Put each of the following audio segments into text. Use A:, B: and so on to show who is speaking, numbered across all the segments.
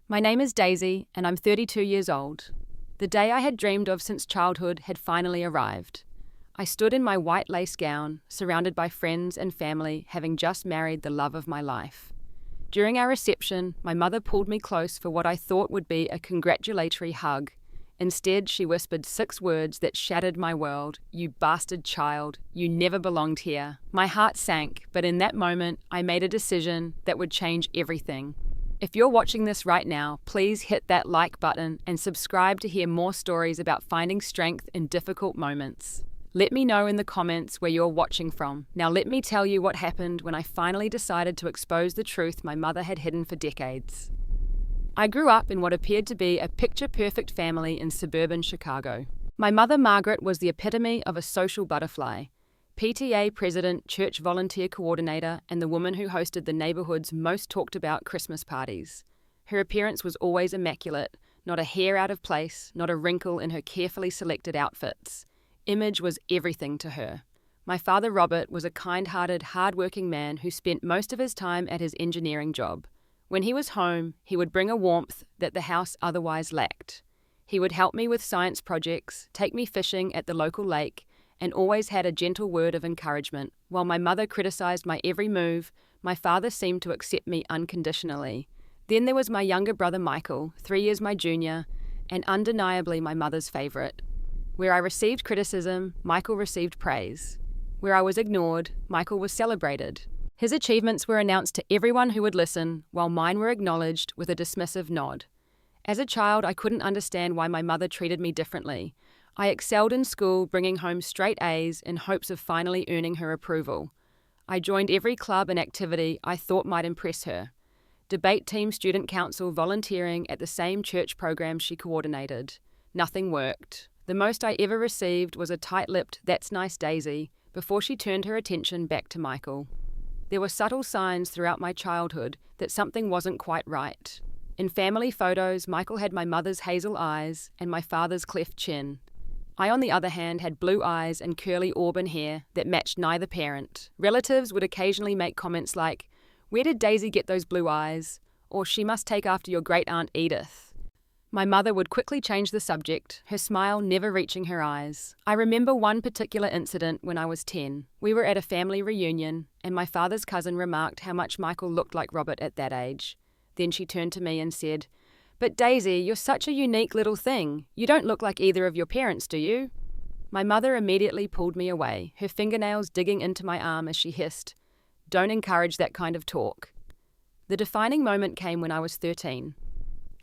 A: My name is Daisy, and I'm 32 years old. The day I had dreamed of since childhood had finally arrived. I stood in my white lace gown, surrounded by friends and family, having just married the love of my life. During our reception, my mother pulled me close for what I thought would be a congratulatory hug. Instead, she whispered 6 words that shattered my world. "You bastard child, you never belonged here." My heart sank, but in that moment, I made a decision that would change everything. If you're watching this right now, please hit that like button and subscribe to hear more stories about finding strength in difficult moments. Let me know in the comments where you're watching from. Now let me tell you what happened when I finally decided to expose the truth my mother had hidden for decades. I grew up in what appeared to be a picture-perfect family in suburban Chicago. My mother, Margaret, was the epitome of a social butterfly. PTA president, church volunteer coordinator, and the woman who hosted the neighborhood's most talked about Christmas parties. Her appearance was always immaculate, not a hair out of place, not a wrinkle in her carefully selected outfits. Image was everything to her. My father, Robert, was a kind-hearted, hard-working man who spent most of his time at his engineering job. When he was home, he would bring a warmth that the house otherwise lacked. He would help me with science projects, take me fishing at the local lake, and always had a gentle word of encouragement. While my mother criticized my every move, my father seemed to accept me unconditionally. Then there was my younger brother Michael, 3 years my junior, and undeniably my mother's favorite. Where I received criticism, Michael received praise. Where I was ignored, Michael was celebrated. His achievements were announced to everyone who would listen, while mine were acknowledged with a dismissive nod. As a child, I couldn't understand why my mother treated me differently. I excelled in school, bringing home straight A's in hopes of finally earning her approval. I joined every club and activity I thought might impress her. Debate team, student council, volunteering at the same church program she coordinated. Nothing worked. The most I ever received was a tight-lipped "That's nice, Daisy," before she turned her attention back to Michael. There were subtle signs throughout my childhood that something wasn't quite right. In family photos, Michael had my mother's hazel eyes and my father's cleft chin. I, on the other hand, had blue eyes and curly auburn hair that matched neither parent. Relatives would occasionally make comments like, "Where did Daisy get those blue eyes?" or "She must take after your great-aunt Edith." My mother would quickly change the subject, her smile never reaching her eyes. I remember one particular incident when I was 10. We were at a family reunion, and my father's cousin remarked how much Michael looked like Robert at that age. Then she turned to me and said, "But Daisy, you're such a unique little thing. You don't look like either of your parents, do you?" My mother immediately pulled me away, her fingernails digging into my arm as she hissed, "Don't encourage that kind of talk." The defining moment came when I was 13.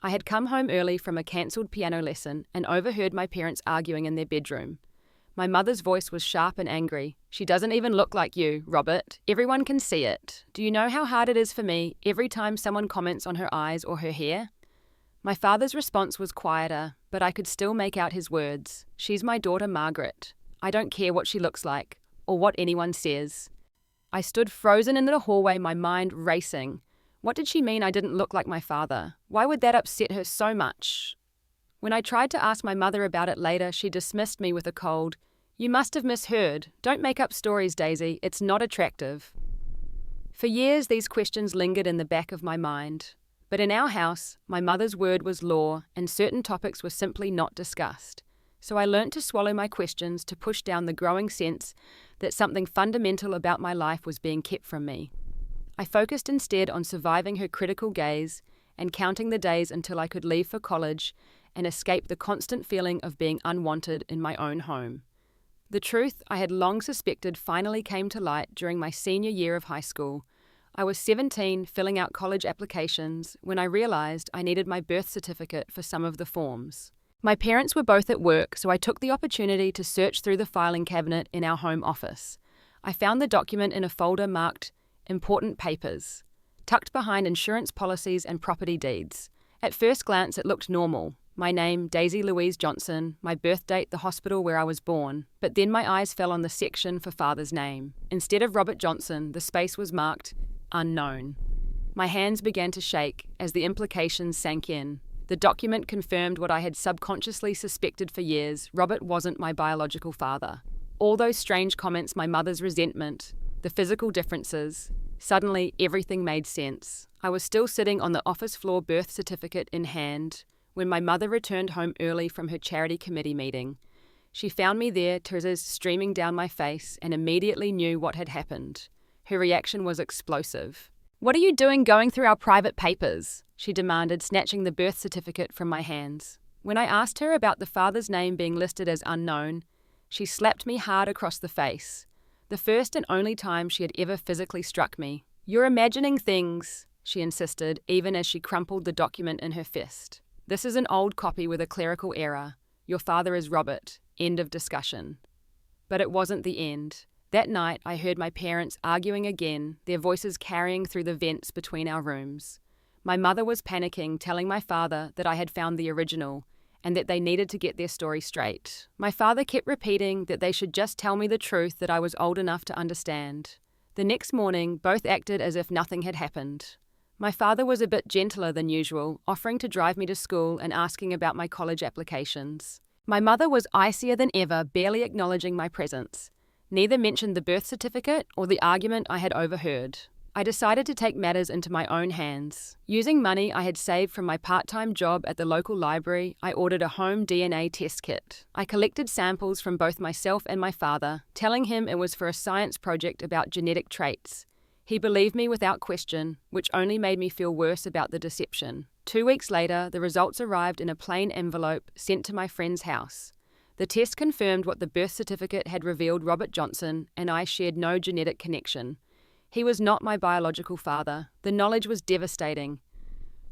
A: I had come home early from a cancelled piano lesson and overheard my parents arguing in their bedroom. My mother's voice was sharp and angry. "She doesn't even look like you, Robert. Everyone can see it. Do you know how hard it is for me every time someone comments on her eyes or her hair?" My father's response was quieter, but I could still make out his words. "She's my daughter Margaret. I don't care what she looks like, or what anyone says." I stood frozen in the hallway, my mind racing. What did she mean I didn't look like my father? Why would that upset her so much? When I tried to ask my mother about it later, she dismissed me with a cold, "You must have misheard. Don't make up stories, Daisy. It's not attractive." For years, these questions lingered in the back of my mind. But in our house, my mother's word was law, and certain topics were simply not discussed. So I learnt to swallow my questions, to push down the growing sense that something fundamental about my life was being kept from me. I focused instead on surviving her critical gaze and counting the days until I could leave for college and escape the constant feeling of being unwanted in my own home. The truth I had long suspected finally came to light during my senior year of high school. I was 17, filling out college applications, when I realized I needed my birth certificate for some of the forms. My parents were both at work, so I took the opportunity to search through the filing cabinet in our home office. I found the document in a folder marked Important Papers, tucked behind insurance policies and property deeds. At first glance, it looked normal. My name, Daisy Louise Johnson, my birth date, the hospital where I was born. But then my eyes fell on the section for father's name. Instead of Robert Johnson, the space was marked Unknown. My hands began to shake as the implications sank in. The document confirmed what I had subconsciously suspected for years. Robert wasn't my biological father. All those strange comments, my mother's resentment, the physical differences, Suddenly, everything made sense. I was still sitting on the office floor, birth certificate in hand, when my mother returned home early from her charity committee meeting. She found me there, tears streaming down my face, and immediately knew what had happened. Her reaction was explosive. "What are you doing going through our private papers?" she demanded, snatching the birth certificate from my hands. When I asked her about the father's name being listed as unknown, she slapped me hard across the face. The first and only time she had ever physically struck me. "You're imagining things," she insisted, even as she crumpled the document in her fist. "This is an old copy with a clerical error. Your father is Robert. End of discussion." But it wasn't the end. That night, I heard my parents arguing again, their voices carrying through the vents between our rooms. My mother was panicking, telling my father that I had found the original, and that they needed to get their story straight. My father kept repeating that they should just tell me the truth, that I was old enough to understand. The next morning, both acted as if nothing had happened. My father was a bit gentler than usual, offering to drive me to school and asking about my college applications. My mother was icier than ever, barely acknowledging my presence. Neither mentioned the birth certificate or the argument I had overheard. I decided to take matters into my own hands. Using money I had saved from my part-time job at the local library, I ordered a home DNA test kit. I collected samples from both myself and my father, telling him it was for a science project about genetic traits. He believed me without question, which only made me feel worse about the deception. 2 weeks later, the results arrived in a plain envelope sent to my friend's house. The test confirmed what the birth certificate had revealed: Robert Johnson and I shared no genetic connection. He was not my biological father. The knowledge was devastating.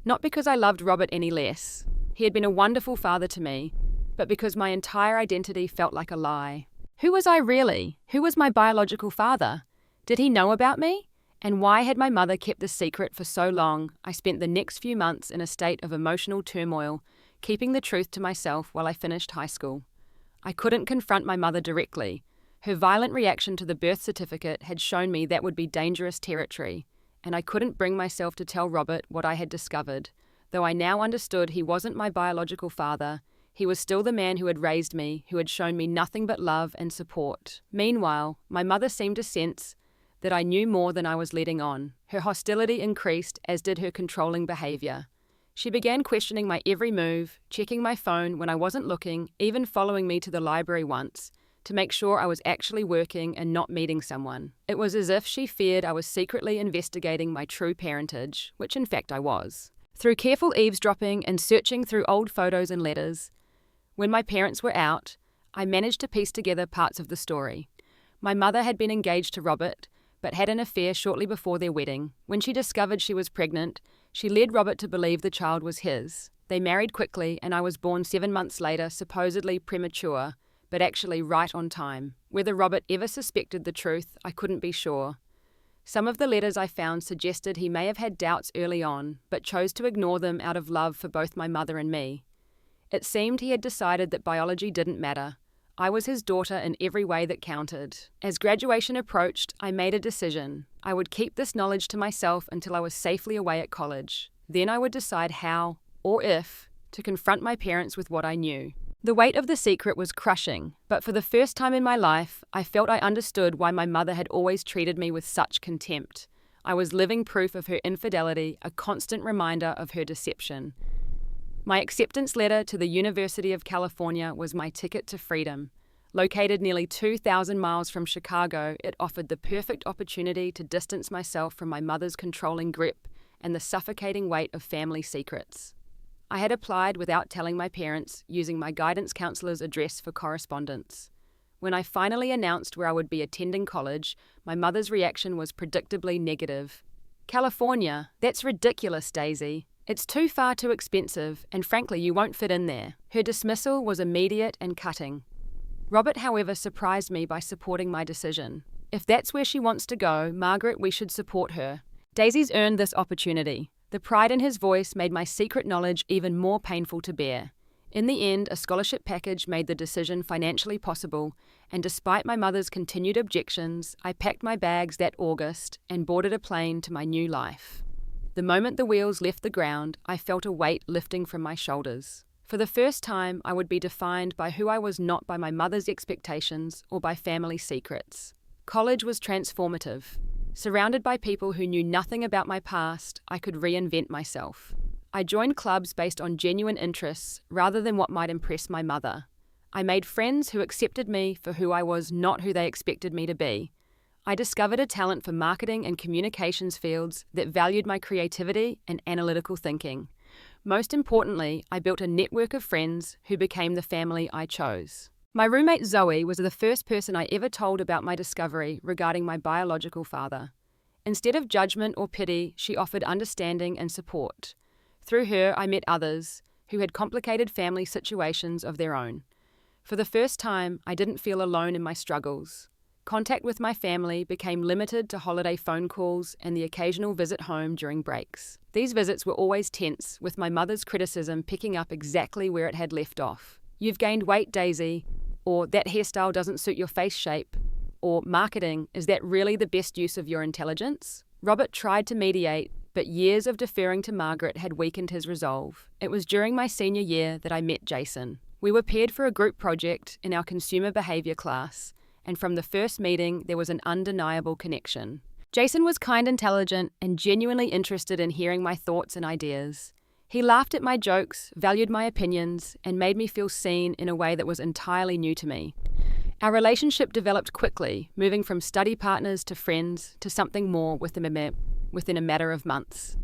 A: Not because I loved Robert any less. He had been a wonderful father to me, but because my entire identity felt like a lie. Who was I really? Who was my biological father? Did he know about me? And why had my mother kept this secret for so long? I spent the next few months in a state of emotional turmoil, keeping the truth to myself while I finished high school. I couldn't confront my mother directly. Her violent reaction to the birth certificate had shown me that would be dangerous territory, and I couldn't bring myself to tell Robert what I had discovered. Though I now understood he wasn't my biological father, he was still the man who had raised me, who had shown me nothing but love and support. Meanwhile, my mother seemed to sense that I knew more than I was letting on. Her hostility increased, as did her controlling behavior. She began questioning my every move, checking my phone when I wasn't looking, even following me to the library once, to make sure I was actually working and not meeting someone. It was as if she feared I was secretly investigating my true parentage, which in fact I was. Through careful eavesdropping and searching through old photos and letters, when my parents were out, I managed to piece together parts of the story. My mother had been engaged to Robert, but had an affair shortly before their wedding. When she discovered she was pregnant, she led Robert to believe the child was his. They married quickly, and I was born 7 months later, supposedly premature, but actually right on time. Whether Robert ever suspected the truth, I couldn't be sure. Some of the letters I found suggested he may have had doubts early on, but chose to ignore them out of love for both my mother and me. It seemed he had decided that biology didn't matter. I was his daughter in every way that counted. As graduation approached, I made a decision. I would keep this knowledge to myself until I was safely away at college. Then I would decide how, or if, to confront my parents with what I knew. The weight of the secret was crushing, but for the first time in my life, I felt I understood why my mother had always treated me with such contempt. I was living proof of her infidelity, a constant reminder of her deception. My acceptance letter to the University of California was my ticket to freedom. Located nearly 2,000 miles from Chicago, it offered the perfect opportunity to distance myself from my mother's controlling grip and the suffocating weight of family secrets. I had applied without telling my parents, using my guidance counselor's address for correspondence. When I finally announced where I would be attending college, my mother's reaction was predictably negative. "California? That's ridiculous, Daisy. It's too expensive, and frankly you won't fit in there." Her dismissal was immediate and cutting. Robert, however, surprised me by supporting my decision. "If that's where she wants to go, Margaret, we should support her. Daisy's earned this opportunity." The pride in his voice made my secret knowledge even more painful to bear. In the end, a scholarship package made the decision financially possible, and despite my mother's continued objections, I packed my bags that August and boarded a plane to my new life. The moment the wheels left the ground, I felt a weight lifting from my shoulders. For the first time, I would be defined by who I was, not by my mother's expectations or by family secrets. College was transformative. Surrounded by people who knew nothing about my past, I could reinvent myself. I joined clubs based on genuine interests rather than what might impress my mother. I made friends who accepted me for who I was, not who they expected me to be. I discovered a talent for marketing and communications fields that valued my creativity and analytical thinking. Most importantly, I built a network of friends who became the family I chose. My roommate Zoe was the first person I ever told about my discovery regarding my biological father. Instead of judgment or pity, she offered understanding and support. Through her, I met others who had complicated family situations of their own. For the first time, I didn't feel alone in my struggles. Contact with my family became limited to holiday phone calls and the occasional visit home during breaks. These visits were always tense, with my mother's criticism picking up exactly where it had left off. "You've gained weight, Daisy," or "that hairstyle doesn't suit your face shape," or "marketing, is that really the best use of your intelligence?" Robert tried to mediate, but years of deferring to Margaret had weakened his resolve. It was during my senior year that I met Jason. We were paired for a group project in our consumer behavior class, and from the first meeting there was an undeniable connection. Jason was kind, intelligent, and genuinely interested in hearing my thoughts and ideas. He laughed at my jokes, valued my opinions, and made me feel seen in a way that was entirely new to me. Our relationship developed quickly, moving from study partners to friends to something more within a matter of months.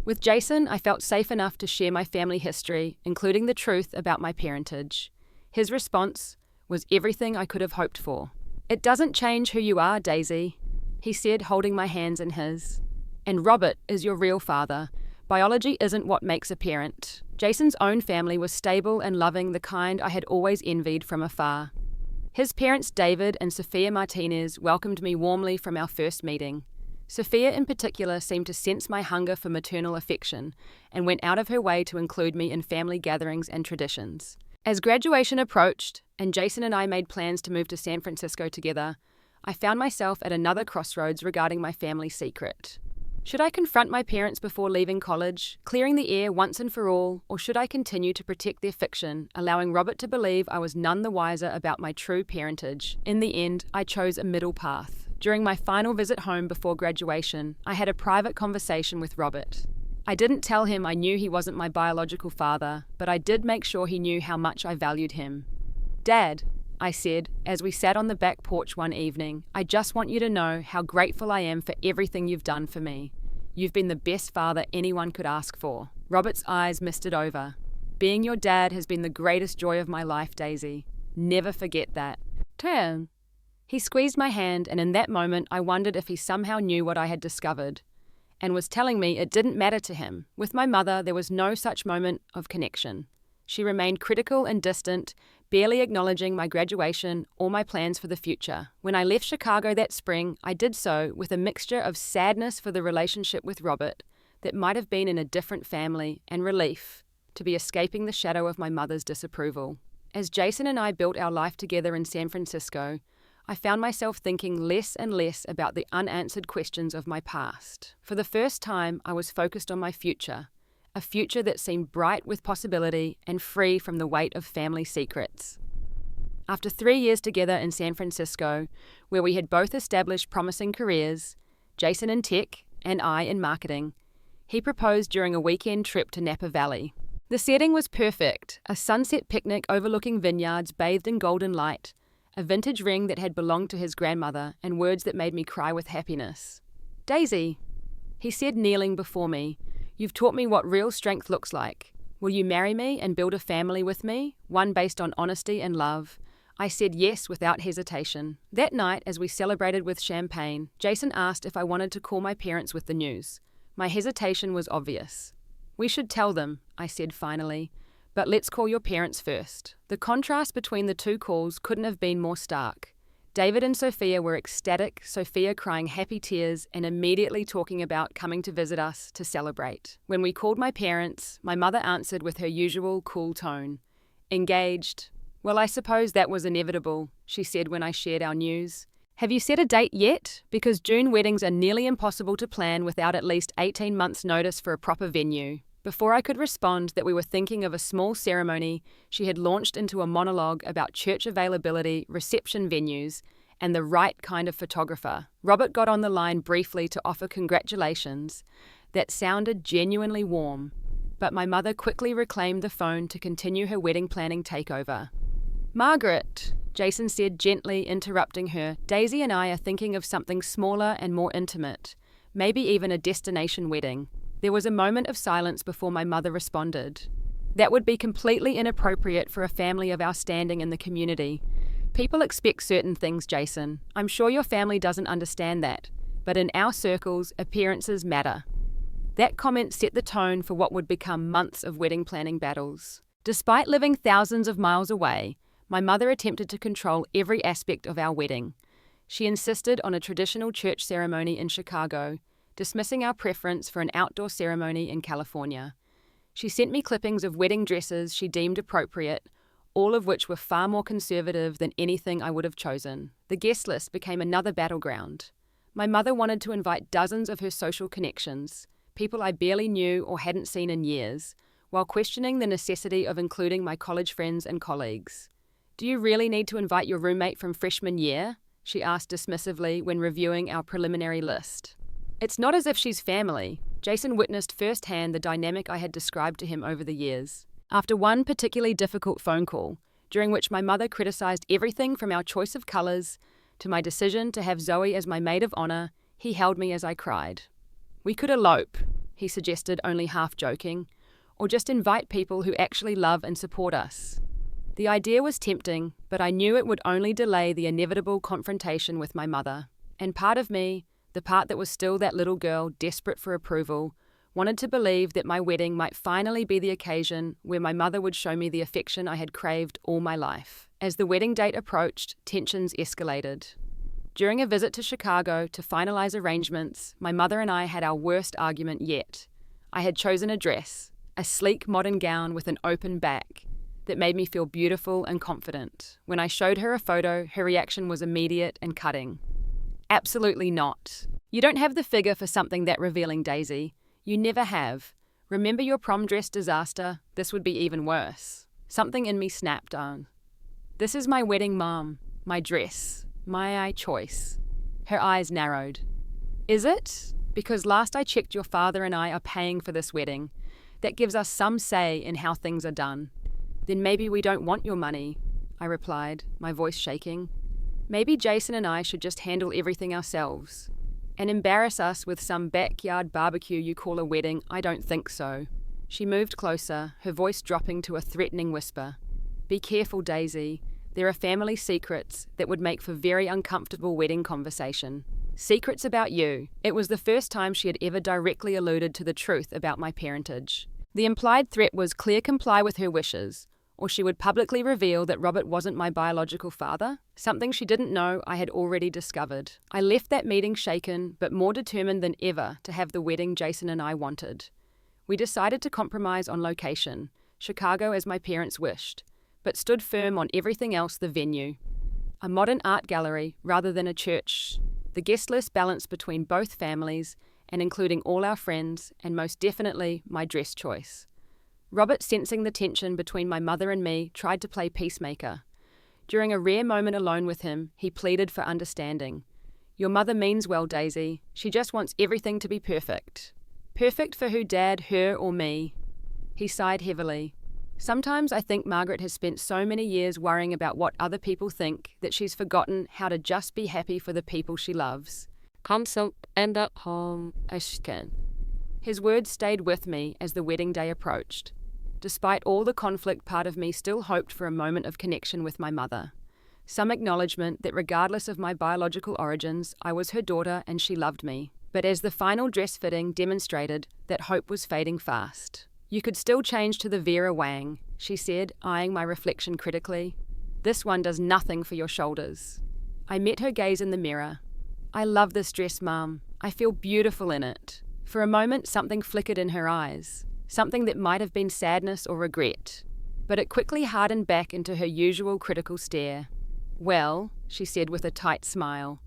A: With Jason, I felt safe enough to share my family history, including the truth about my parentage. His response was everything I could have hoped for. "It doesn't change who you are, Daisy," he said, holding my hands in his. "And Robert is your real father. Biology isn't what makes a parent." Jason's own family was stable and loving, the kind I had always envied from afar. His parents, David and Sophia Martinez, welcomed me warmly from our first meeting. Sophia in particular seemed to sense my hunger for maternal affection and went out of her way to include me in family gatherings and traditions. As graduation approached, and Jason and I made plans to move to San Francisco together, I found myself at another crossroads regarding my family secret. Should I confront my parents before leaving college, clearing the air once and for all, or should I continue to protect their fiction, allowing Robert to believe I was none the wiser about my true parentage? In the end, I chose a middle path. During my final visit home before graduation, I had a private conversation with Robert. I didn't tell him I knew he wasn't my biological father, but I did make sure he knew how much I valued him. "Dad," I said, as we sat on the back porch one evening, "I just want you to know how grateful I am for everything you've done for me. You've been the best father anyone could ask for." Robert's eyes misted over. "Being your dad has been the greatest joy of my life, Daisy. Never forget that." "Turn." He squeezed my hand, and in that moment I wondered if he somehow knew what I had discovered, and was telling me it didn't matter to him. With my mother, there was no such moment of connection. She remained critical and distant, barely acknowledging my graduation or my plans for the future. When I left Chicago that spring, I did so with a mixture of sadness for the relationship with Robert that might have been in a different family and relief to be escaping the shadow of my mother's disapproval. As Jason and I built our life together in San Francisco, I found myself thinking less and less about the unanswered questions of my past. For the first time, I was focused on my future, a future that seemed bright with possibility and free from the weight of family secrets. After 3 years together in San Francisco, where we had both established promising careers, Jason in tech and I in marketing, he proposed during a weekend trip to Napa Valley. The setting was perfect, a sunset picnic overlooking vineyards bathed in golden light, a vintage ring that had belonged to his grandmother, and words that made me cry with happiness. "Daisy," he said, kneeling before me, "you've taught me what real strength looks like. Will you marry me and build a family with me, one based on honesty and love?" I said yes without hesitation. That night, as we celebrated with champagne, Jason asked if I wanted to call my parents with the news. My hesitation was obvious. "We should tell them," I said finally. "But let's call your parents first." The contrast between the two calls couldn't have been more stark. David and Sophia were ecstatic, Sophia crying happy tears and immediately talking about coming to visit us to celebrate. When we called my parents, my mother answered with her usual cool tone. "Engaged. Well, I suppose that was inevitable," she said when I shared our news. "Have you set a date yet? Because June weddings are nearly impossible to plan without at least 18 months' notice for a proper venue." Before I could respond that we were thinking of a small ceremony, she had launched into a monologue about church availability, reception venues, and the right kind of photographer. Robert got on the line briefly to offer congratulations that sounded genuinely warm, but my mother quickly reclaimed the phone to continue her wedding planning takeover. "Margaret," Jason said, gently interrupting her, "Daisy and I are thinking of something smaller and more intimate, maybe even a destination wedding." There was a moment of silence before my mother responded. "That would be completely inappropriate for a family of our standing in the community. People expect certain things, Jason. I'm sure your family doesn't understand that, but in our circles, appearances matter." That comment set the tone for what would become months of wedding planning battles. Despite living thousands of miles away, my mother attempted to control every aspect of our wedding. She insisted on a traditional church ceremony in Chicago, dismissing our preference for an outdoor ceremony in California. She sent me clippings of wedding dresses she deemed appropriate, all of which were far more conservative than anything I would have chosen. The guest list became another battleground. My mother wanted to invite dozens of her social connections, people I barely knew or hadn't seen in years, while questioning the necessity of including my college friends and colleagues. "Do you really need to invite your roommate from freshman year?" she asked dismissively when reviewing our preliminary list. "It's not as if she's family." Jason witnessed firsthand the dynamic I had described to him over the years. After one particularly difficult phone call, during which my mother criticized everything from our choice of colors to my decision to have Zoe as my maid of honor, he held me as I cried. "We could elope," he suggested, only half joking, "or just invite people who actually love and support us." The idea was tempting, but I knew it would only delay the inevitable confrontation with my mother. And part of me, the part that was still that little girl desperate for approval, wanted to believe that my wedding might finally be the occasion where my mother would show me the affection I had craved all my life. As the wedding date approached, tensions escalated. During a visit to Chicago to finalize arrangements, my mother and I had our worst argument yet. I had chosen a dress, a sleek modern gown with an open back, that made me feel beautiful and confident. When I showed her a photo, her reaction was immediate and cutting. "Absolutely not. You don't have the figure for something that revealing, Daisy. You never have. Remember your prom dress disaster? This would be even worse." Something in me snapped on. "This is my wedding, Mom. My dress. My choice." Her eyes narrowed. "Is it? Because last I checked, your father and I are paying for this wedding. That gives us some say in how things are done." "Then maybe we don't want your money," I replied, my voice shaking. "Maybe Jason and I should just handle everything ourselves. And embarrass us with some backyard barbecue you call a wedding? I don't think so." She moved closer, her voice dropping to a threatening whisper. "Be careful, Daisy. There are family secrets that would make for very uncomfortable wedding conversation. Secrets about you." It was the first time she had ever directly alluded to the truth about my parentage. The implied threat was clear: comply with her wishes, or she would publicly reveal that Robert wasn't my biological father, something she didn't know I had already discovered. I left that meeting shaken, but more determined than ever to have the wedding Jason and I wanted. We decided to compromise on location, Chicago as my parents wished, but stood firm on everything else: the venue. A modern art gallery rather than a church. The guest list balanced between both families and including all our friends, and most definitely my dress choice. Robert, sensing the tension between my mother and me, tried to play peacemaker. During a rare moment alone with him, he pleaded for understanding. "Your mother means well, Daisy. She just wants everything to be perfect." Perfect for who, Dad, her, or me? He sighed heavily. "Sometimes I think Margaret has spent so many years worrying about what other people think that she's forgotten how to just be happy for the people she loves." Consult and at home, Ashken. His words stayed with me as the wedding day approached. Despite all the conflict, part of me still hoped for a moment of connection with my mother. Some acknowledgement that regardless of my biological origins, I was her daughter and she loved me. But as the final dress fitting demonstrated, that hope was fading fast. "You could still change to the Vera Wang," she said, eyeing my reflection critically. "This one does nothing for your shoulders." I met her gaze in the mirror. "I love this dress, Mum. I feel beautiful in it." For a moment, something flickered in her eyes. Something that might have been sadness or regret. But it quickly hardened back into her usual critical stare. "Well," she said with a tight smile,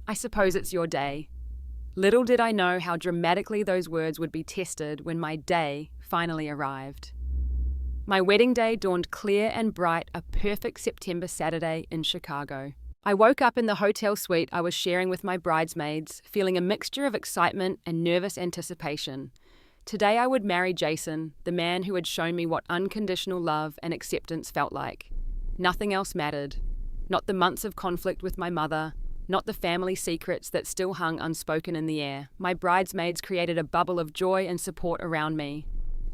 A: "I suppose it's your day." Little did I know how dramatically those words would be tested when my day finally arrived. My wedding day dawned clear and bright, a perfect September Saturday in Chicago. I woke up in the hotel suite I was sharing with my bridesmaids, feeling a mixture of excitement and nervous anticipation. Today I would marry Jason, the man who had shown me what unconditional love and acceptance felt like. Nothing else mattered. Not the months of conflict with my mother, not the family secrets that still hung unspoken in the air. My bridesmaids created a bubble of joy and support around me.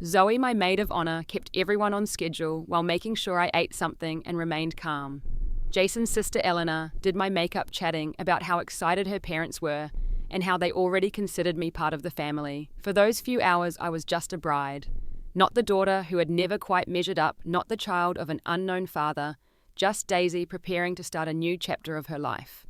A: Zoe, my maid of honor, kept everyone on schedule while making sure I ate something and remained calm. Jason's sister Eleanor did my makeup, chatting about how excited her parents were and how they already considered me part of the family. For those few hours, I was just a bride. Not the daughter who had never quite measured up, not the child of an unknown father, just Daisy preparing to start a new chapter of her life.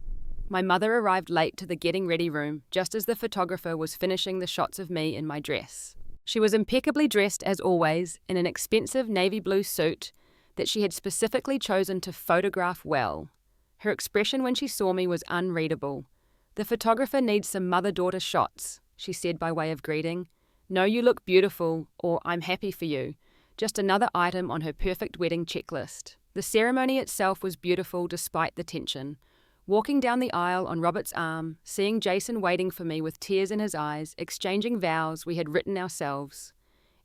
A: My mother arrived late to the getting ready room, just as the photographer was finishing the shots of me in my dress. She was impeccably dressed as always, in an expensive navy blue suit that she had specifically chosen to photograph well. Her expression when she saw me was unreadable. "The photographer needs some mother-daughter shots," she said by way of greeting. "No, you look beautiful," or "I'm happy for you." Just another item on her perfect wedding checklist. The ceremony itself was beautiful despite the tension. Walking down the aisle on Robert's arm, seeing Jason waiting for me with tears in his eyes, exchanging vows we had written ourselves.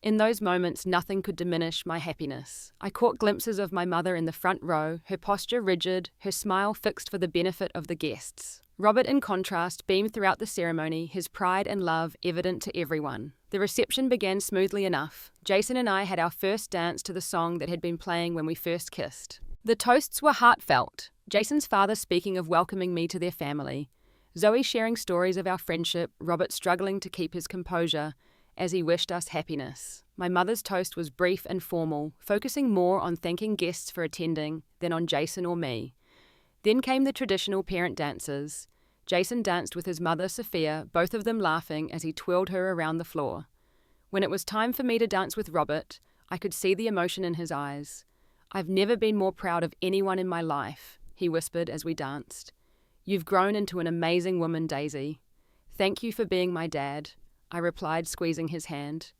A: In those moments, nothing could diminish my happiness. I caught glimpses of my mother in the front row, her posture rigid, her smile fixed for the benefit of the guests. Robert, in contrast, beamed throughout the ceremony, his pride and love evident to everyone. The reception began smoothly enough. Jason and I had our first dance to the song that had been playing when we first kissed. The toasts were heartfelt. Jason's father speaking of welcoming me to their family. Zoe sharing stories of our friendship, Robert struggling to keep his composure as he wished us happiness. My mother's toast was brief and formal, focusing more on thanking guests for attending than on Jason or me. Then came the traditional parent dances. Jason danced with his mother, Sophia, both of them laughing as he twirled her around the floor. When it was time for me to dance with Robert, I could see the emotion in his eyes. "I've never been more proud of anyone in my life," he whispered as we danced. "You've grown into an amazing woman, Daisy." "Thank you for being my dad," I replied, squeezing his hand.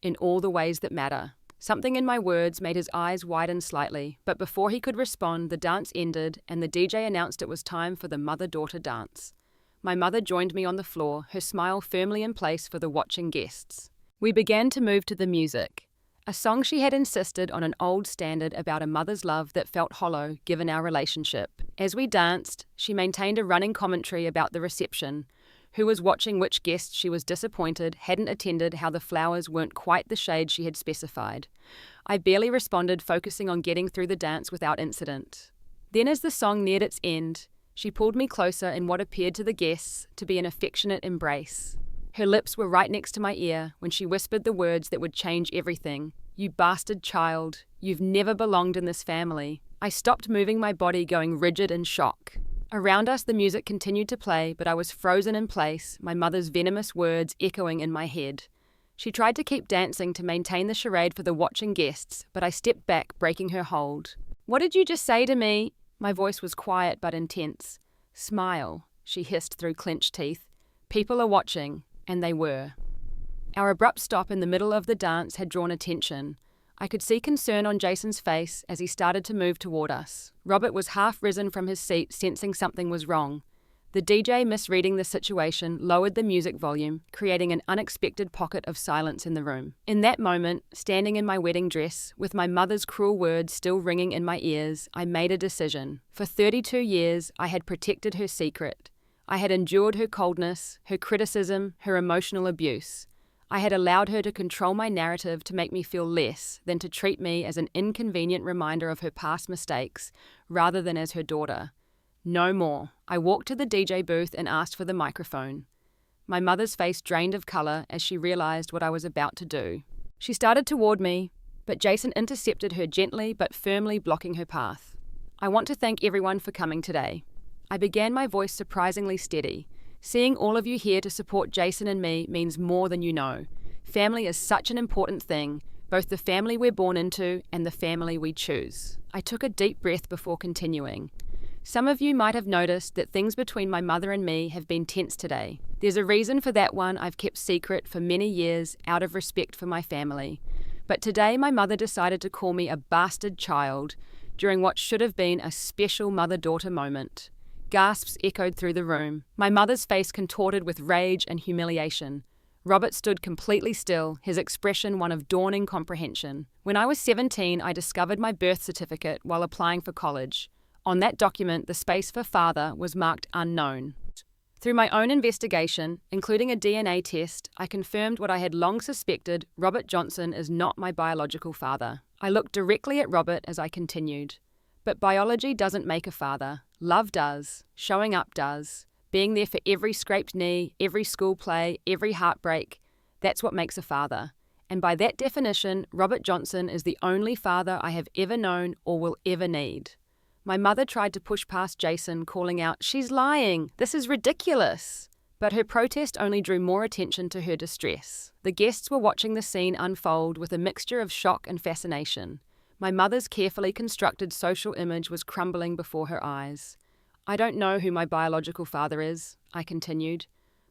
A: "In all the ways that matter." Something in my words made his eyes widen slightly, but before he could respond, the dance ended and the DJ announced it was time for the mother-daughter dance. My mother joined me on the floor, her smile firmly in place for the watching guests. We began to move to the music. A song she had insisted on, an old standard about a mother's love that felt hollow given our relationship. As we danced, she maintained a running commentary about the reception, who was watching, which guests she was disappointed hadn't attended, how the flowers weren't quite the shade she had specified. I barely responded, focusing on getting through the dance without incident. Then as the song neared its end, she pulled me closer in what appeared to the guests to be an affectionate embrace. Her lips were right next to my ear when she whispered the words that would change everything. "You bastard child, you've never belonged in this family." I stopped moving my body, going rigid in shock. Around us the music continued to play, but I was frozen in place, my mother's venomous words echoing in my head. She tried to keep dancing to maintain the charade for the watching guests, but I stepped back, breaking her hold. "What did you just say to me?" My voice was quiet but intense. "Smile," she hissed through clenched teeth. "People are watching," and they were. Our abrupt stop in the middle of the dance had drawn attention. I could see concern on Jason's face as he started to move toward us. Robert was half risen from his seat, sensing something was wrong. The DJ, misreading the situation, lowered the music volume, creating an unexpected pocket of silence in the room. In that moment, standing in my wedding dress, with my mother's cruel words still ringing in my ears, I made a decision. For 32 years, I had protected her secret. I had endured her coldness, her criticism, her emotional abuse. I had allowed her to control my narrative to make me feel less than to treat me as an inconvenient reminder of her past mistakes, rather than as her daughter. No more. I walked to the DJ booth and asked for the microphone. My mother's face drained of colour as she realised what I was about to do. She started toward me, but Jason intercepted her gently but firmly, blocking her path. "I want to thank everyone for coming today." I began, my voice surprisingly steady. "Seeing all of you here to support Jason and me means more than you know. Family is such an important thing, both the family we're born into and the family we choose." I took a deep breath before continuing. "Some of you might have noticed that things between my mother and me have been tense today. There's a reason for that one I've kept secret for many years out of respect for my family. But today my mother decided to call me a bastard child during what should have been a special mother-daughter moment. Gasps echoed through the room. My mother's face contorted with rage and humiliation. Robert stood completely still, his expression one of dawning comprehension. When I was 17, I discovered my birth certificate while applying for college. On that document, the space for father was marked unknown. Through my own investigation, including a DNA test, I confirmed what I had long suspected: Robert Johnson is not my biological father. I looked directly at Robert as I continued. But biology doesn't make a father. Love does. Showing up does. Being there for every scraped knee, every school play, every heartbreak. That's what makes a father. And by that definition, Robert Johnson is the only father I have ever known or will ever need. My mother tried to push past Jason, calling out, "She's lying! This is ridiculous!" But her protest only drew more attention to her distress. The guests were watching the scene unfold with a mixture of shock and fascination. My mother's carefully constructed social image was crumbling before her eyes. "I don't know who my biological father is," I continued.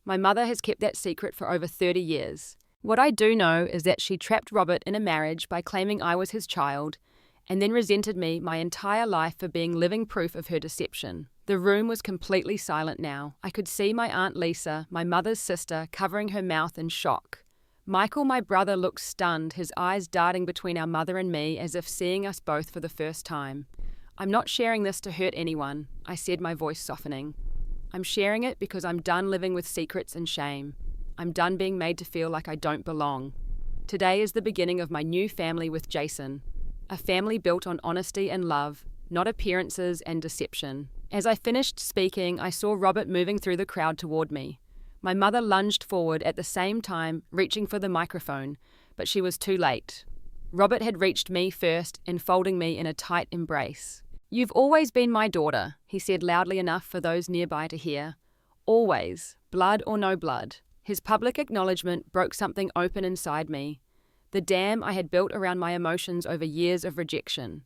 A: "My mother has kept that secret for over 30 years. What I do know is that she trapped Robert in a marriage by claiming I was his child, and then resented me my entire life for being living proof of her deception." The room was completely silent now. I could see my Aunt Lisa, my mother's sister, covering her mouth in shock. Michael, my brother, looked stunned, his eyes darting between our mother and me as if seeing us both for the first time. "I'm not sharing this to hurt anyone," I said, my voice softening. "I'm sharing it because I'm done living with secrets and shame. I'm done being made to feel like I don't belong. Today is the beginning of my new family with Jason. A family built on honesty and love, not appearances and deception." As I finished speaking, I saw Robert moving through the crowd toward me. My mother lunged forward at the same time, reaching for the microphone, but she was too late. Robert had reached me first, enfolding me in a tight embrace. "You've always been my daughter," he said loudly enough for those nearby to hear. "Always, blood or no blood." His public acknowledgement broke something open inside me. The dam I had built around my emotions over years of rejection.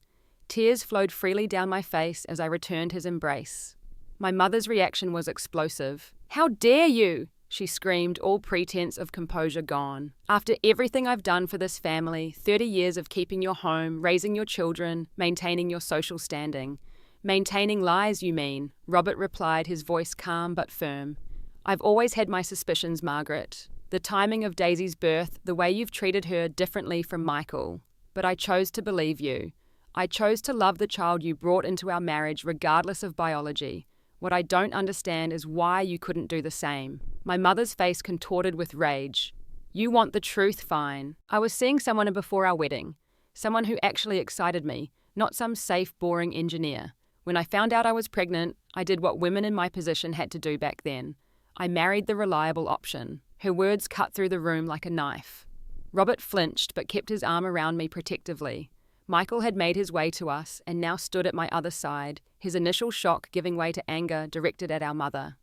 A: Tears flowed freely down my face as I returned his embrace. My mother's reaction was explosive. "How dare you!" she screamed, all pretense of composure gone. "After everything I've done for this family, 30 years of keeping your home, raising your children, maintaining your social standing." "Maintaining lies, you mean," Robert replied, his voice calm but firm. "I've always had my suspicions, Margaret. The timing of Daisy's birth, the way you've treated her differently from Michael. But I chose to believe you. I chose to love the child you brought into our marriage regardless of biology. What I don't understand is why you couldn't do the same." My mother's face contorted with rage. "You want the truth, fine. I was seeing someone before our wedding. Someone who actually excited me, not some safe, boring engineer. When I found out I was pregnant, I did what women in my position had to do back then. I married the reliable option." Her words cut through the room like a knife. Robert flinched but kept his arm around me protectively. Michael had made his way to us and now stood at my other side, his initial shock giving way to anger directed at our mother.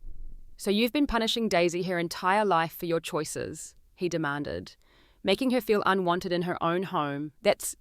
A: "So you've been punishing Daisy her entire life for your choices," he demanded, "making her feel unwanted in her own home. That's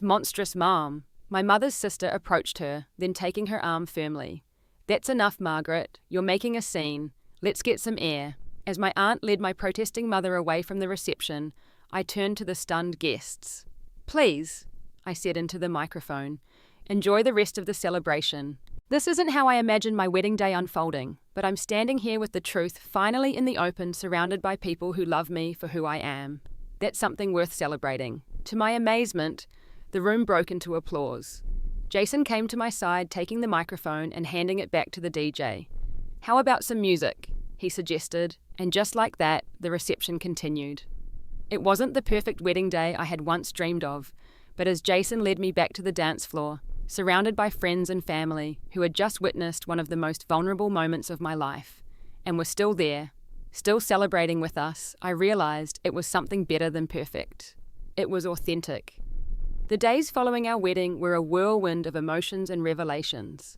A: monstrous, Mom." My mother's sister approached her, then taking her arm firmly. "That's enough, Margaret. You're making a scene. Let's get some air." As my aunt led my protesting mother away from the reception, I turned to the stunned guests. "Please," I said into the microphone, "enjoy the rest of the celebration. This isn't how I imagined my wedding day unfolding, but I'm standing here with the truth finally in the open, surrounded by people who love me for who I am. That's something worth celebrating." To my amazement, the room broke into applause. Jason came to my side, taking the microphone and handing it back to the DJ. "How about some music?" he suggested, and just like that, the reception continued. It wasn't the perfect wedding day I had once dreamed of, but as Jason led me back to the dance floor, surrounded by friends and family who had just witnessed one of the most vulnerable moments of my life, and were still there, still celebrating with us, I realized it was something better than perfect. It was authentic. The days following our wedding were a whirlwind of emotions and revelations.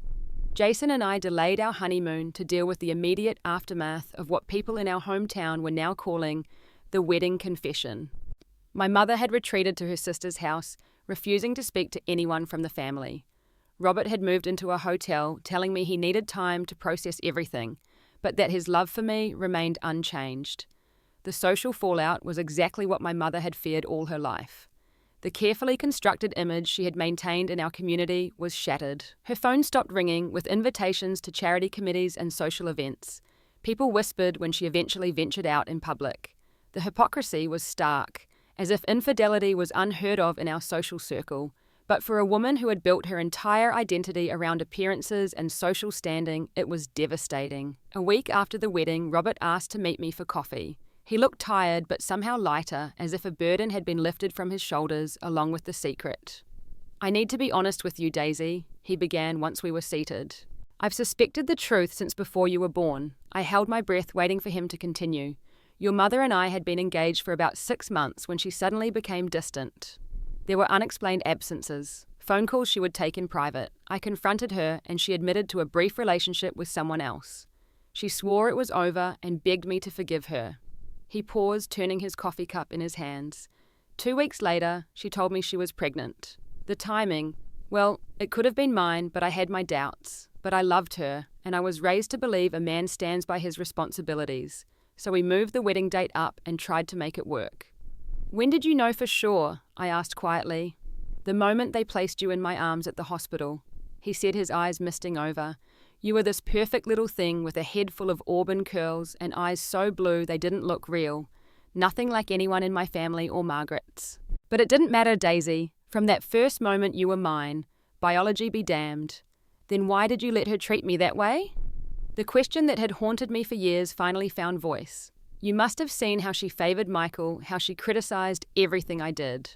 A: Jason and I delayed our honeymoon to deal with the immediate aftermath of what people in our hometown were now calling the wedding confession. My mother had retreated to her sister's house, refusing to speak to anyone from the family. Robert had moved into a hotel, telling me he needed time to process everything, but that his love for me remained unchanged. The social fallout was exactly what my mother had feared all her life. The carefully constructed image she had maintained in our community was shattered. Her phone stopped ringing with invitations to charity committees and social events. People whispered when she eventually ventured out in public. The hypocrisy was stark, as if infidelity was unheard of in our social circle. But for a woman who had built her entire identity around appearances and social standing, it was devastating. A week after the wedding, Robert asked to meet me for coffee. He looked tired, but somehow lighter, as if a burden had been lifted from his shoulders, along with the secret. "I need to be honest with you, Daisy," he began once we were seated. "I've suspected the truth since before you were born." I held my breath, waiting for him to continue. "Your mother and I had been engaged for about 6 months when she suddenly became distant. There were unexplained absences, phone calls she would take in private. I confronted her, and she admitted to a brief relationship with someone else. She swore it was over and begged me to forgive her." He paused, turning his coffee cup in his hands. 2 weeks later, she told me she was pregnant. The timing, well, it could have been mine, but I had my doubts. But I loved her, and I was raised to believe a man stands by his responsibilities. So we moved the wedding date up and tried to make it work. "When did you know for sure?" I asked quietly. "The moment they placed you in my arms at the hospital," he said, his eyes misting over. "You were this perfect little thing with a head full of auburn curls and eyes so blue they didn't look real. Nothing like anyone in my family or Margaret's. But it didn't matter, Daisy. From that first moment you were mine. Biology be damned. Then why did you let her treat me that way?" The question that had haunted me for years finally found voice. "You must have seen how she favoured Michael, how she criticised everything I did."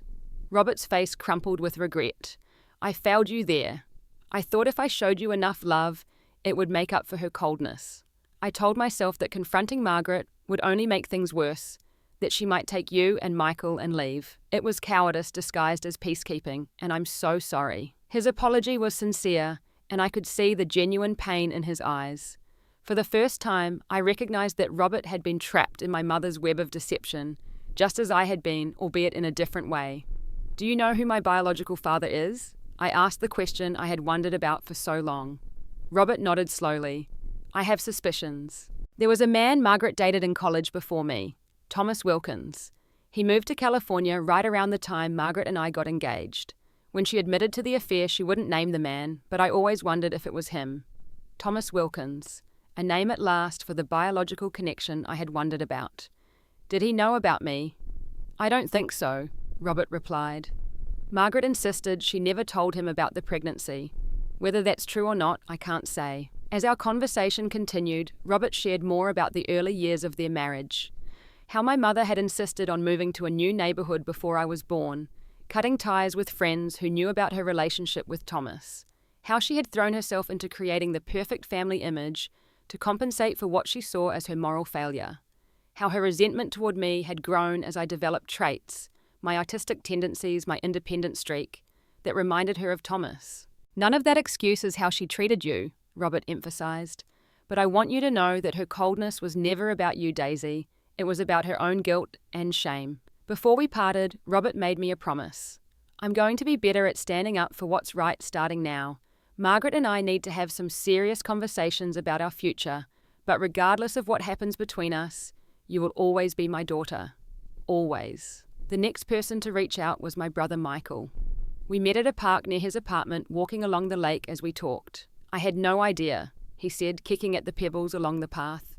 A: Robert's face crumpled with regret. "I failed you there. I thought if I showed you enough love, it would make up for her coldness. I told myself that confronting Margaret would only make things worse, that she might take you and Michael and leave. It was cowardice disguised as peacekeeping, and I'm so sorry." His apology was sincere, and I could see the genuine pain in his eyes. For the first time, I recognized that Robert had been trapped in my mother's web of deception, just as I had been, albeit in a different way. "Do you know who my biological father is?" I asked the question I had wondered about for so long. Robert nodded slowly. "I have suspicions. There was a man Margaret dated in college before me, Thomas Wilkins. He moved to California right around the time Margaret and I got engaged. When she admitted to the affair, she wouldn't name the man, but I always wondered if it was him. Thomas Wilkins, a name at last for the biological connection I had wondered about. Did he know about me?" "I don't think so," Robert replied. "Margaret insisted she never told him about the pregnancy. Whether that's true or not, I can't say." As our conversation continued, Robert shared more about the early years of their marriage. How my mother had insisted on moving to a new neighbourhood before I was born, cutting ties with friends who knew about her relationship with Thomas. How she had thrown herself into creating the perfect family image to compensate for what she saw as her moral failure. How her resentment toward me had grown as I developed traits, my artistic tendencies, my independent streak, that reminded her of Thomas. "None of that excuses how she treated you," Robert emphasized. "But I want you to know that her coldness was never about you, Daisy. It was about her own guilt and shame." Before we parted, Robert made me a promise. "I'm going to be better at standing up for what's right starting now. Margaret and I need to have some serious conversations about our future, but regardless of what happens between us, you will always be my daughter. Always." The next person to reach out was my brother Michael. We met at a park near his apartment, walking along the lake as we talked. "I had no idea," he said, kicking at the pebbles along the path.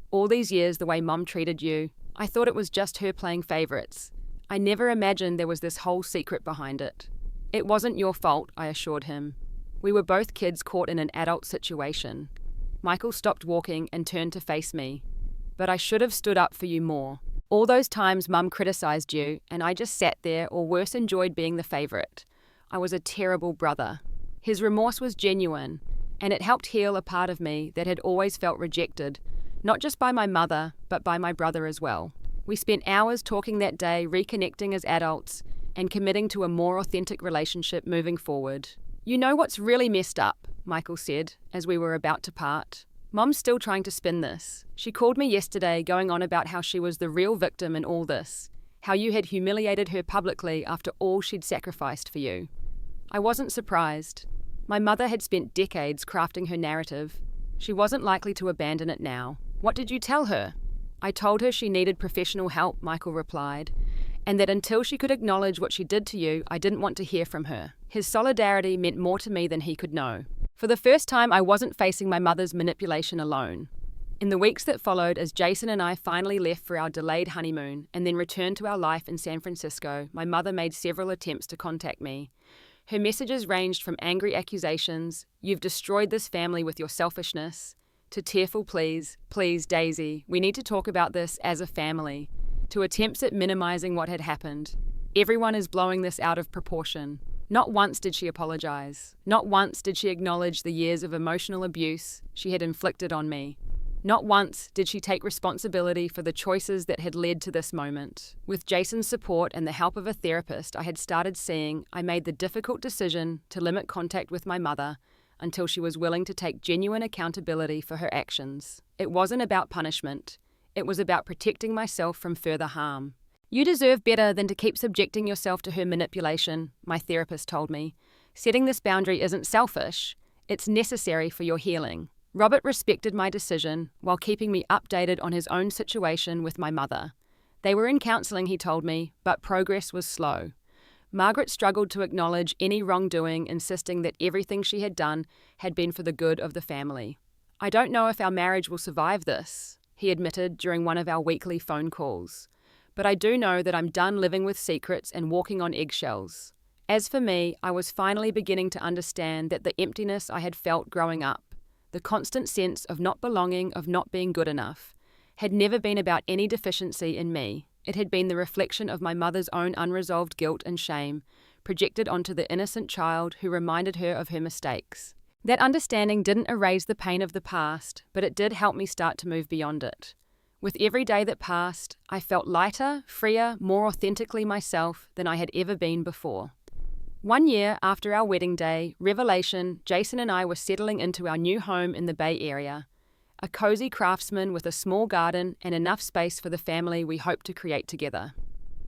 A: "All these years, the way Mom treated you, I thought it was just her playing favourites. I never imagined there was this whole secret behind it." "It wasn't your fault," I assured him. "We were both kids caught in an adult situation." Michael stopped walking and turned to face me. "But I should have stood up for you more. All those times Mum criticised you, and I just sat there, or worse, enjoyed being the favourite. I was a terrible brother." His remorse was genuine, and it helped heal a part of me that had always felt rejected, not just by my mother, but by my brother as well. We spent hours talking that day, reconnecting as adults, and committing to a more authentic relationship moving forward. "You know what's really messed up," Michael said, as we were about to part. "Mom's still trying to spin this. She called me yesterday going on about how she was the real victim in all this, how you had humiliated her publicly after all she'd sacrificed for you." I wasn't surprised. My mother had spent decades crafting her narrative. She wasn't likely to abandon it now. "What did you tell her?" "I told her she needed professional help," Michael replied, and that until she could acknowledge what she did to you, I didn't want to hear from her. His solidarity meant more to me than he could know. For the first time, I wasn't facing my mother's manipulation alone. In the weeks that followed, as Jason and I finally left for our delayed honeymoon and then returned to our life in San Francisco, my mother made several attempts to contact me. Her messages ranged from angry accusations, "You've destroyed this family with your selfishness," to tearful pleas, "Please, Daisy, we need to talk about this as a family," to attempts at minimizing what had happened. "Everyone is blowing this out of proportion." Not once did she apologize. Not once did she acknowledge the years of emotional abuse she had inflicted on me. Not once did she take responsibility for the choices that had led to this moment. With Jason's support and the help of a therapist I had started seeing, I made the difficult decision to limit contact with my mother until she was willing to take genuine accountability for her actions. It wasn't about punishment. It was about protecting myself from further harm. "You deserve better than to keep subjecting yourself to her manipulation," my therapist told me. "Setting this boundary isn't selfish. It's necessary for your healing." Robert respected my decision while keeping me updated on his own situation with my mother. They were in counselling, he told me, but progress was slow. Margaret struggled to acknowledge any wrongdoing, insisting that everything she had done had been for the good of the family. "I don't know if our marriage will survive this," he admitted during one of our weekly phone calls. "But I do know that I'm done living with secrets and walking on eggshells." As for me, I was finally beginning to understand that the emptiness I had felt growing up, the constant sense of not belonging, of not being good enough, had never been about any deficiency in me. It had been the reflection of my mother's own unresolved guilt and shame, projected onto the innocent child who reminded her of her mistakes. That understanding didn't erase the pain of the past, but it did help me start to move beyond it. With every day that passed, I felt lighter, freer, more authentically myself than I had ever been before. 1 year after our wedding day, revelation, Jason and I were settling into our new home in the Bay Area, a cozy craftsman with a small garden and enough space for the family we hoped to create together.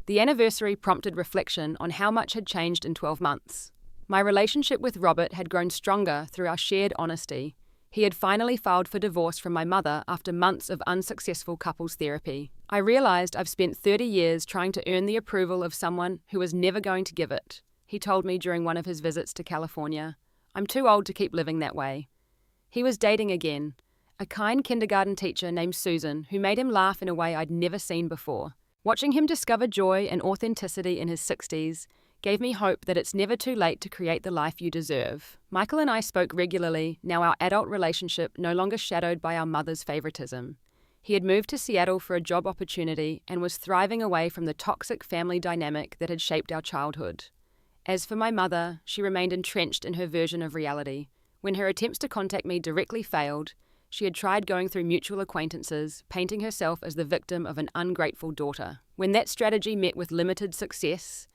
A: The anniversary prompted reflection on how much had changed in 12 months. My relationship with Robert had grown stronger through our shared honesty. He had finally filed for divorce from my mother after months of unsuccessful couples therapy. I realized I've spent 30 years trying to earn the approval of someone who was never going to give it. He told me during one of his visits to California. "I'm too old to keep living that way." He was dating again, a kind kindergarten teacher named Susan who made him laugh in a way I'd never seen before. Watching him discover joy and authenticity in his 60s gave me hope that it's never too late to create the life you deserve. Michael and I spoke regularly, now our adult relationship no longer shadowed by our mother's favoritism. He had moved to Seattle for a job opportunity and was thriving away from the toxic family dynamic that had shaped our childhood. As for my mother, she remained entrenched in her version of reality. When her attempts to contact me directly failed, she had tried going through mutual acquaintances, painting herself as the victim of an ungrateful daughter. When that strategy met with limited success,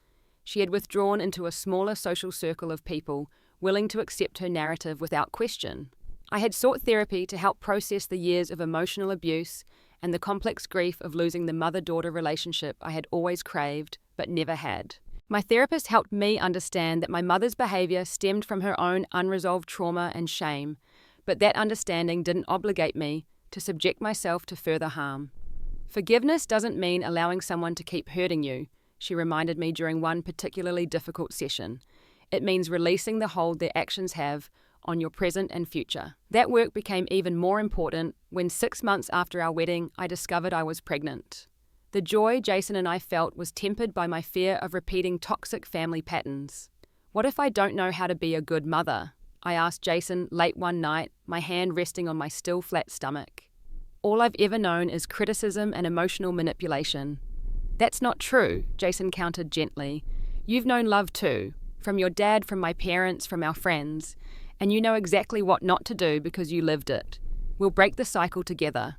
A: she had withdrawn into a smaller social circle of people willing to accept her narrative without question. I had sought therapy to help process the years of emotional abuse and the complex grief of losing the mother-daughter relationship I had always craved but never had. My therapist helped me understand that my mother's behavior stemmed from her own unresolved trauma and shame, but that understanding didn't obligate me to subject myself to further harm. "Forgiveness doesn't mean allowing someone to keep hurting you," she reminded me during one particularly difficult session. "It means releasing the hold their actions have on your present and future." That work became even more important when 6 months after our wedding, I discovered I was pregnant. The joy Jason and I felt was tempered by my fear of repeating toxic family patterns. "What if I don't know how to be a good mother?" I asked Jason late one night, my hand resting on my still flat stomach. "All I've ever known is criticism and emotional manipulation." "That's not true," Jason countered gently. "You've known love too, from your dad, from my parents, from our friends, and you know exactly what not to do because you lived it. We'll break the cycle together."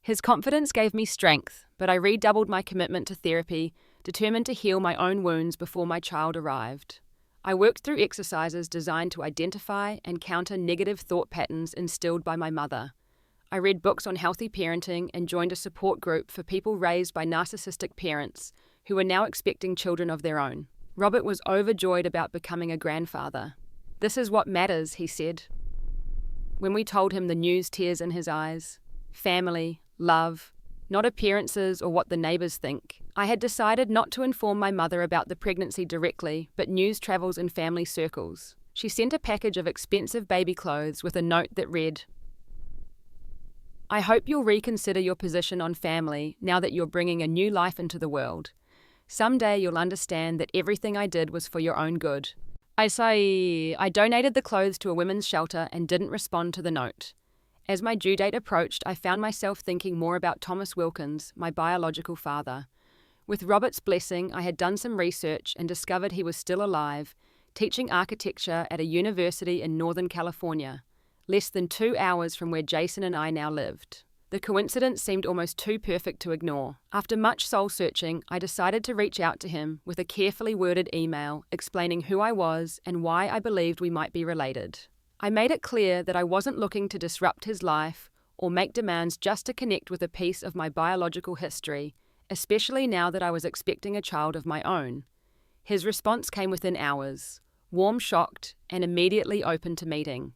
A: His confidence gave me strength, but I redoubled my commitment to therapy, determined to heal my own wounds before my child arrived. I worked through exercises designed to identify and counter negative thought patterns instilled by my mother. I read books on healthy parenting and joined a support group for people raised by narcissistic parents who were now expecting children of their own. Robert was overjoyed about becoming a grandfather. "This is what matters," he said. When we told him the news, tears in his eyes. Family, love, not appearances or what the neighbors think. I had decided not to inform my mother about the pregnancy directly, but news travels in family circles. She sent a package of expensive baby clothes with a note that read, "I hope you'll reconsider your position on family now that you're bringing a new life into the world. Someday you'll understand that everything I did was for your own good." I donated the clothes to a women's shelter and didn't respond to the note. As my due date approached, I found myself thinking more about Thomas Wilkins, my biological father. With Robert's blessing, I had done some research and discovered he was still alive, teaching architecture at a university in Northern California, less than 2 hours from where Jason and I now lived. The coincidence seemed almost too perfect to ignore. After much soul-searching, I decided to reach out to him with a carefully worded email explaining who I was and why I believed we might be related. I made it clear that I wasn't looking to disrupt his life or make demands just to connect with a piece of my biological history, especially now that I was expecting a child of my own. His response came within hours, warm, shocked, and immediately open to meeting.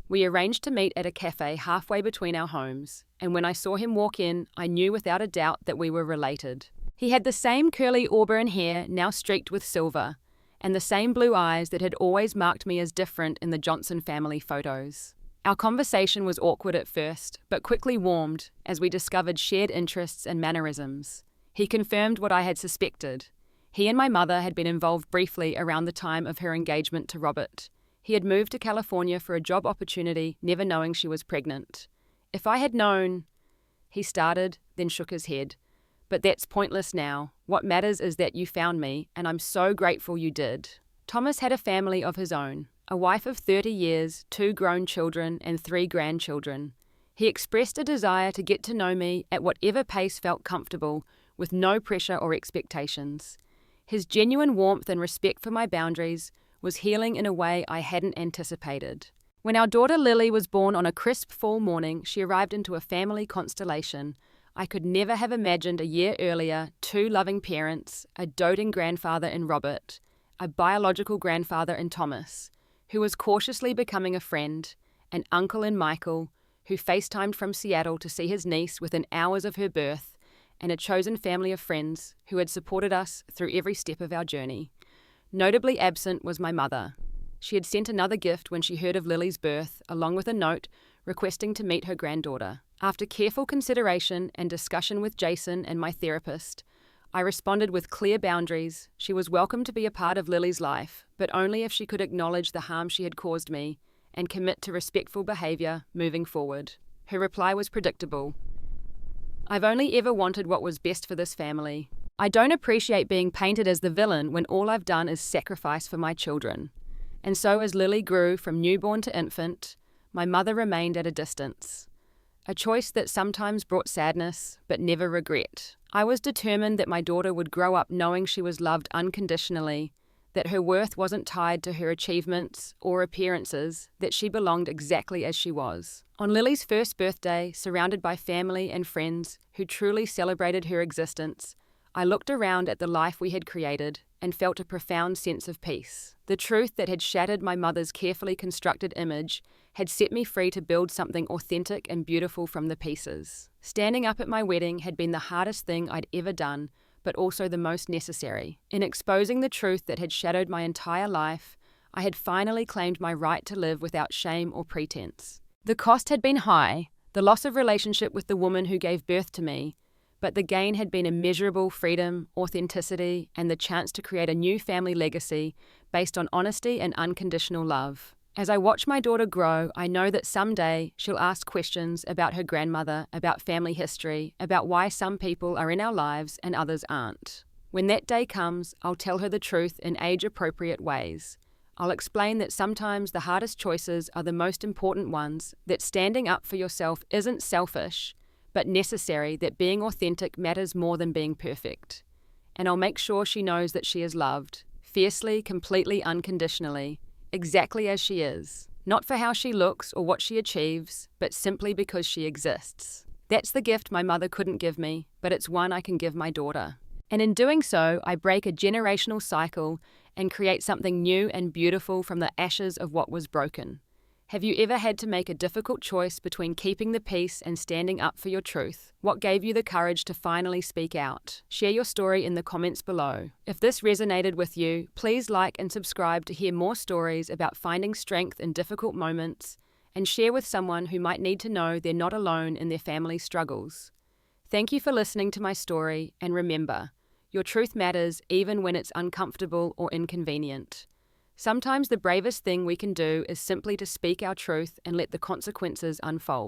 A: We arranged to meet at a cafe halfway between our homes, and when I saw him walk in, I knew without a doubt that we were related. He had the same curly auburn hair, now streaked with silver, and the same blue eyes that had always marked me as different in the Johnson family photos. Our conversation was awkward at first, but quickly warmed as we discovered shared interests and mannerisms. He confirmed what I had suspected. He and my mother had been involved briefly around the time of her engagement to Robert. He had moved to California for a job opportunity, never knowing she was pregnant. If I had known, he started, then shook his head. But that's pointless now. What matters is that you found me, and I'm so grateful you did. Thomas had a family of his own, a wife of 30 years, 2 grown children, and 3 grandchildren. He expressed a desire to get to know me at whatever pace felt comfortable, with no pressure or expectations. His genuine warmth and respect for my boundaries was healing in a way I hadn't anticipated. When our daughter Lily was born on a crisp fall morning, she arrived into a family constellation I could never have imagined a year earlier. 2 loving parents, a doting grandfather in Robert, a biological grandfather in Thomas, who was cautiously becoming a friend, an uncle in Michael, who FaceTimed from Seattle to see his niece within hours of her birth, and a chosen family of friends who had supported us through every step of our journey. Notably absent was my mother. She had sent another gift when she heard of Lily's birth, along with a note requesting to meet her granddaughter. After careful consideration and discussion with Jason and my therapist, I responded with clear boundaries. She was welcome to be a part of Lily's life, but only if she could acknowledge the harm she had caused me and commit to respectful behavior moving forward. Her reply was predictable. "I've only ever wanted what was best for this family. I don't appreciate being painted as the villain when all I've done is sacrifice for my children." And so as Lily grew from newborn to infant, my mother remained at a distance. A choice that sometimes brought sadness, but never regret. I was determined that my daughter would grow up knowing she was loved unconditionally, that her worth wasn't tied to her achievements or appearances, that she belonged exactly as she was. On Lily's first birthday, surrounded by family and friends who truly celebrated her existence, I looked around at the life we had created and felt a profound sense of peace. The truth that had shattered my mother's carefully constructed image had set me free to build something authentic and beautiful from the pieces. Standing up at my wedding had been the hardest thing I'd ever done, but also the most necessary. In exposing the truth that had shadowed my entire life, I had finally claimed my right to live without shame or pretense. The cost had been high, the loss of relationship with the woman who gave birth to me, but the gain had been immeasurable freedom, authenticity, and the chance to create a new family legacy based on honesty and unconditional love. As I watch my daughter grow, I know that someday she'll ask questions about her grandmother, about family history, about why some people are in our lives and others aren't. When that day comes, I'll tell her the truth in age-appropriate ways. I'll explain that sometimes the hardest choices are the most important ones, that standing up for yourself isn't selfish, but necessary, that being authentic matters more than being perfect. And I'll make sure she knows that she is loved, fiercely, completely, unconditionally, exactly as she is. Not for how she looks or what she achieves, but simply because she exists. That's the gift my mother couldn't give me, but it's one I can give my daughter. And in doing so, I break a generational cycle and create something new and beautiful from the ashes of what was broken. Have you ever had to make a difficult choice between keeping the peace and standing up for your truth? What gave you the courage to finally speak out? Share your story in the comments below. If this resonated with you, please like and subscribe to hear more stories about finding strength in difficult moments, and share with someone who might need to know they're not alone in their family's struggles. Thank you for listening to my story, and remember, your truth matters even when it's uncomfortable or inconvenient. Sometimes the bravest thing we can do is simply to speak our truth and let the consequences unfold.